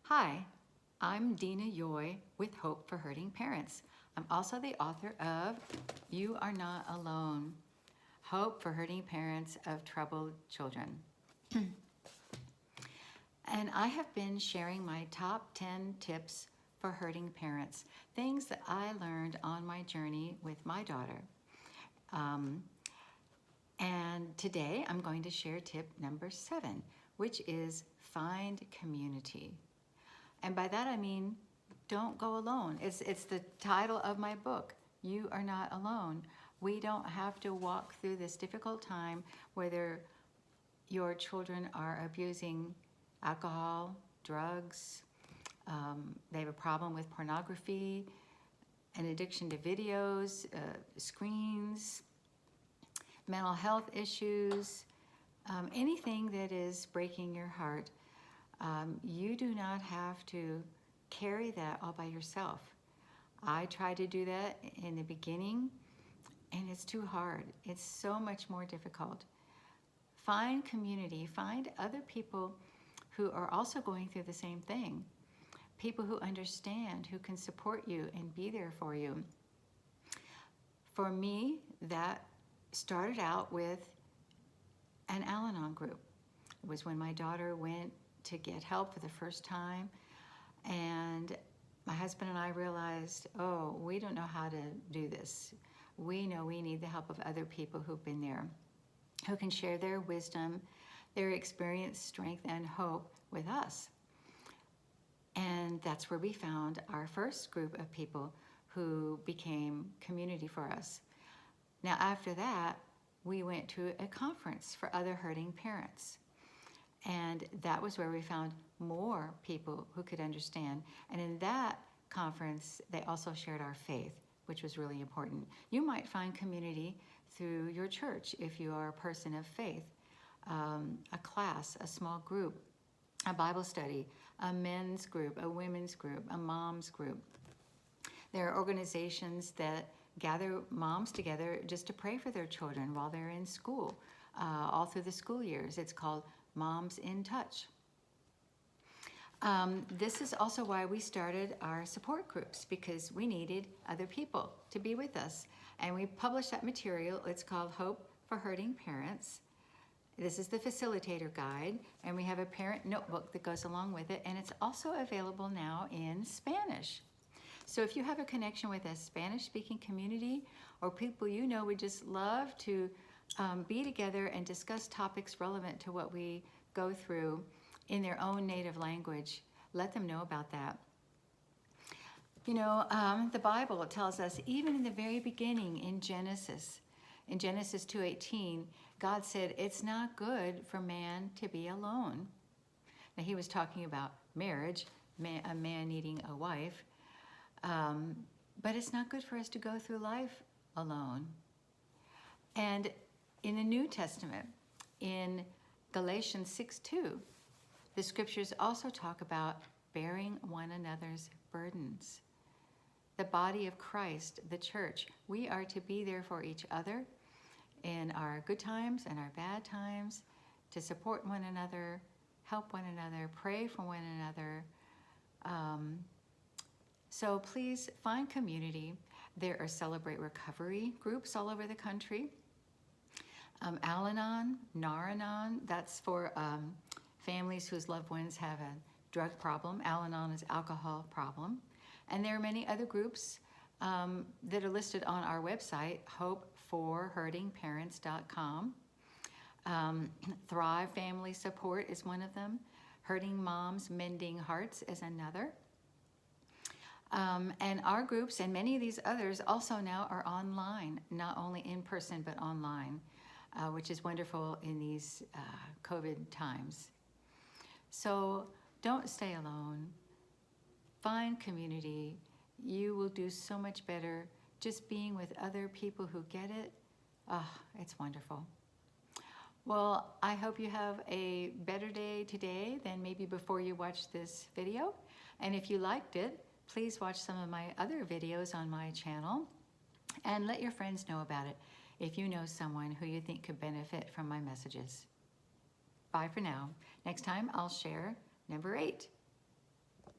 Hi, I'm Dena Yohe with Hope for Hurting Parents. I'm also the author of You Are Not Alone, Hope for Hurting Parents of Troubled Children. And I have been sharing my top 10 tips for hurting parents, things that I learned on my journey with my daughter. And today I'm going to share tip number 7, which is find community. And by that I mean, don't go alone. It's the title of my book, You Are Not Alone. We don't have to walk through this difficult time whether your children are abusing alcohol, drugs, they have a problem with pornography, an addiction to videos, screens, mental health issues, anything that is breaking your heart. You do not have to carry that all by yourself. I tried to do that in the beginning, and it's too hard. It's so much more difficult. Find community, find other people who are also going through the same thing, people who understand, who can support you and be there for you. For me, that started out with an Al-Anon group. It was when my daughter went to get help for the first time, and my husband and I realized, oh, we don't know how to do this. We know we need the help of other people who've been there, who can share their wisdom, their experience, strength, and hope with us. And that's where we found our first group of people who became community for us. Now, after that, we went to a conference for other hurting parents. And that was where we found more people who could understand. And in that conference, they also shared our faith, which was really important. You might find community through your church if you are a person of faith, a class, a small group, a Bible study, a men's group, a women's group, a mom's group. There are organizations that gather moms together just to pray for their children while they're in school, all through the school years. It's called Moms in Touch. This is also why we started our support groups, because we needed other people to be with us. And we published that material. It's called Hope for Hurting Parents. This is the facilitator guide, and we have a parent notebook that goes along with it, and it's also available now in Spanish. So if you have a connection with a Spanish-speaking community or people you know would just love to be together and discuss topics relevant to what we go through in their own native language, let them know about that. You know, the Bible tells us, even in the very beginning in Genesis 2:18, God said, it's not good for man to be alone. Now, he was talking about marriage, a man needing a wife, but it's not good for us to go through life alone. And in the New Testament, in Galatians 6:2, the scriptures also talk about bearing one another's burdens. The body of Christ, the church, we are to be there for each other in our good times and our bad times, to support one another, help one another, pray for one another. So please find community. There are Celebrate Recovery groups all over the country. Al-Anon, Nar-Anon, that's for families whose loved ones have a drug problem. Al-Anon is alcohol problem. And there are many other groups that are listed on our website, hopeforhurtingparents.com. Thrive Family Support is one of them. Hurting Moms Mending Hearts is another. And our groups and many of these others also now are online, not only in person but online, which is wonderful in these COVID times. So don't stay alone. Find community. You will do so much better just being with other people who get it. Oh, it's wonderful. Well, I hope you have a better day today than maybe before you watched this video. And if you liked it, please watch some of my other videos on my channel and let your friends know about it if you know someone who you think could benefit from my messages. Bye for now. Next time I'll share number 8.